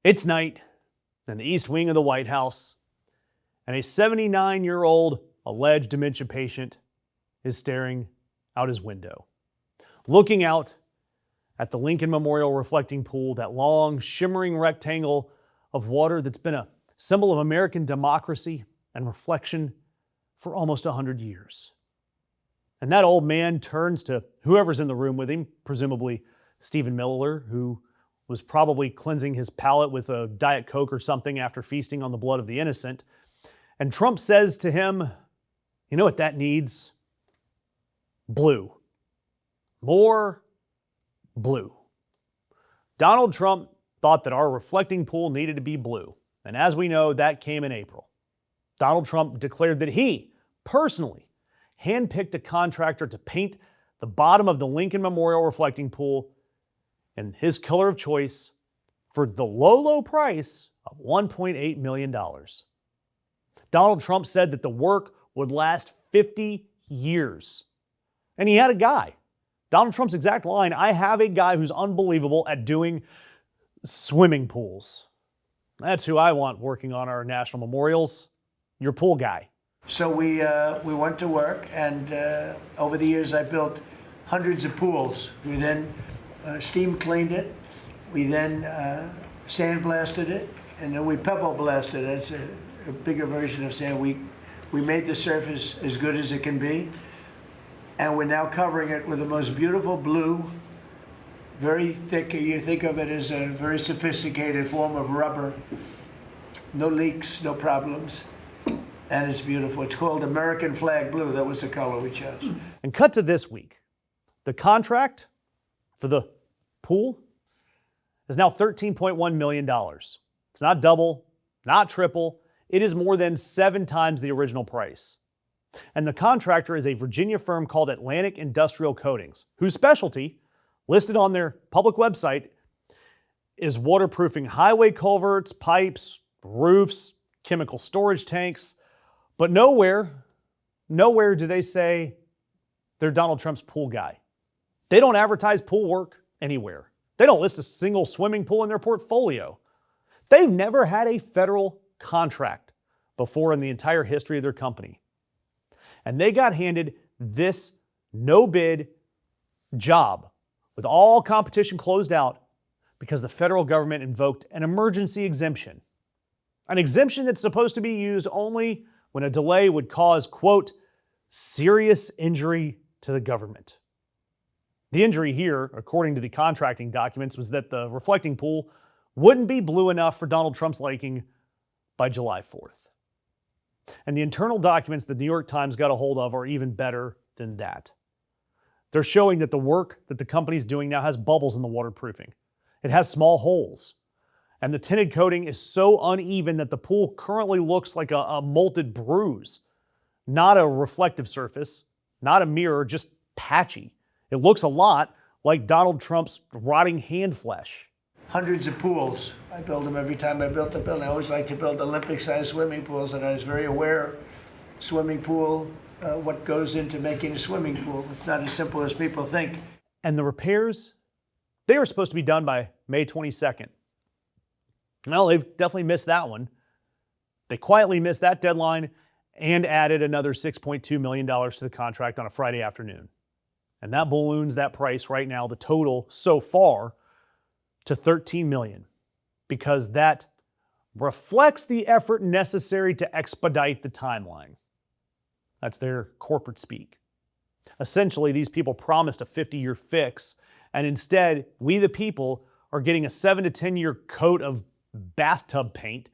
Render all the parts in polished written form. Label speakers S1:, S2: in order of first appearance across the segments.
S1: It's night in the East Wing of the White House, and a 79-year-old alleged dementia patient is staring out his window, looking out at the Lincoln Memorial reflecting pool, that long, shimmering rectangle of water that's been a symbol of American democracy and reflection for almost 100 years. And that old man turns to whoever's in the room with him, presumably Stephen Miller, who was probably cleansing his palate with a Diet Coke or something after feasting on the blood of the innocent. And Trump says to him, "You know what that needs? Blue. More blue." Donald Trump thought that our reflecting pool needed to be blue. And as we know, that came in April. Donald Trump declared that he personally handpicked a contractor to paint the bottom of the Lincoln Memorial reflecting pool in his color of choice for the low price of $1.8 million. Donald Trump said that the work would last 50 years. And he had a guy. Donald Trump's exact line, "I have a guy who's unbelievable at doing swimming pools." That's who I want working on our national memorials. Your pool guy.
S2: So we went to work, and over the years I built hundreds of pools. We then steam cleaned it. We then sandblasted it, and then we pebble blasted it. It's a bigger version of sand. We made the surface as good as it can be, and we're now covering it with the most beautiful blue, very thick. You think of it as a very sophisticated form of rubber. No leaks, no problems. And it's beautiful. It's called American Flag Blue. That was the color we chose.
S1: And cut to this week. The contract for the pool is now $13.1 million. It's not double, not triple. It is more than 7 times the original price. And the contractor is a Virginia firm called Atlantic Industrial Coatings, whose specialty, listed on their public website, is waterproofing highway culverts, pipes, roofs, chemical storage tanks. But nowhere do they say they're Donald Trump's pool guy. They don't advertise pool work anywhere. They don't list a single swimming pool in their portfolio. They've never had a federal contract before in the entire history of their company. And they got handed this no-bid job with all competition closed out because the federal government invoked an emergency exemption. An exemption that's supposed to be used only when a delay would cause, quote, serious injury to the government. The injury here, according to the contracting documents, was that the reflecting pool wouldn't be blue enough for Donald Trump's liking by July 4th. And the internal documents the New York Times got a hold of are even better than that. They're showing that the work that the company's doing now has bubbles in the waterproofing. It has small holes. And the tinted coating is so uneven that the pool currently looks like a molted bruise. Not a reflective surface, not a mirror, just patchy. It looks a lot like Donald Trump's rotting hand flesh.
S2: Hundreds of pools. I build them every time I built a building. I always like to build Olympic-sized swimming pools, and I was very aware swimming pool, what goes into making a swimming pool. It's not as simple as people think.
S1: And the repairs, they were supposed to be done by May 22nd. Well, they've definitely missed that one. They quietly missed that deadline and added another $6.2 million to the contract on a Friday afternoon. And that balloons that price right now, the total so far, to $13 million, because that reflects the effort necessary to expedite the timeline. That's their corporate speak. Essentially, these people promised a 50-year fix, and instead, we the people are getting a 7 to 10-year coat of bathtub paint,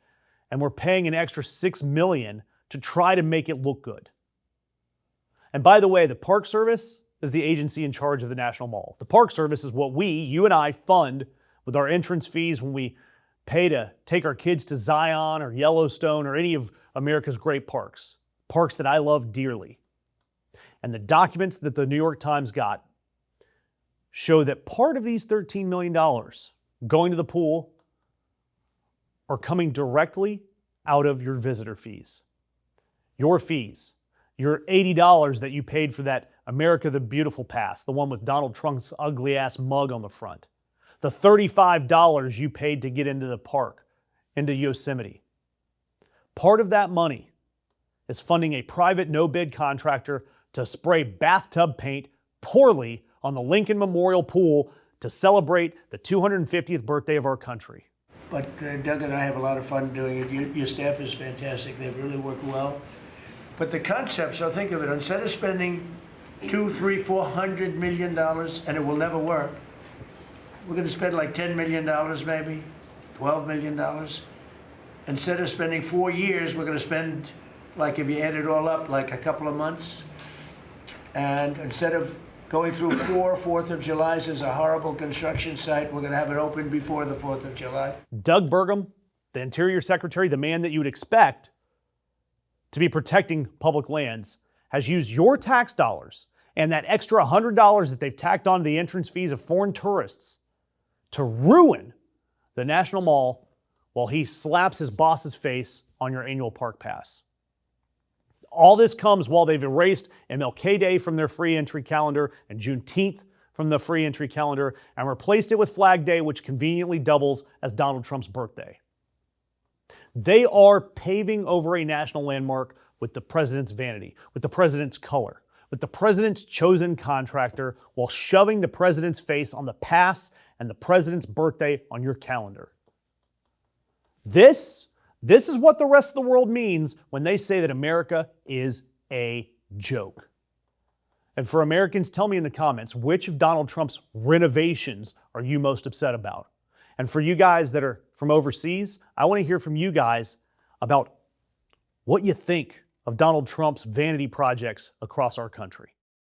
S1: and we're paying an extra $6 million to try to make it look good. And by the way, the Park Service is the agency in charge of the National Mall. The Park Service is what you and I, fund with our entrance fees when we pay to take our kids to Zion or Yellowstone or any of America's great parks. Parks that I love dearly. And the documents that the New York Times got show that part of these $13 million going to the pool are coming directly out of your visitor fees. Your fees. Your $80 that you paid for that America the Beautiful pass, the one with Donald Trump's ugly ass mug on the front. the $35 you paid to get into the park, into Yosemite. Part of that money is funding a private no-bid contractor to spray bathtub paint poorly on the Lincoln Memorial Pool to celebrate the 250th birthday of our country.
S2: But Doug and I have a lot of fun doing it. Your staff is fantastic. They've really worked well. But the concept, so think of it, instead of spending $200, $300, $400 million, and it will never work, we're going to spend like $10 million maybe, $12 million. Instead of spending 4 years, we're going to spend, like if you add it all up, like a couple of months. And instead of going through 4th of Julys as a horrible construction site, we're going to have it open before the 4th of July.
S1: Doug Burgum, the Interior Secretary, the man that you would expect to be protecting public lands, has used your tax dollars and that extra $100 that they've tacked on to the entrance fees of foreign tourists to ruin the National Mall while he slaps his boss's face on your annual park pass. All this comes while they've erased MLK Day from their free entry calendar and Juneteenth from the free entry calendar and replaced it with Flag Day, which conveniently doubles as Donald Trump's birthday. They are paving over a national landmark with the president's vanity, with the president's color, with the president's chosen contractor, while shoving the president's face on the pass and the president's birthday on your calendar. This is what the rest of the world means when they say that America is a joke. And for Americans, tell me in the comments, which of Donald Trump's renovations are you most upset about? And for you guys that are from overseas, I want to hear from you guys about what you think of Donald Trump's vanity projects across our country.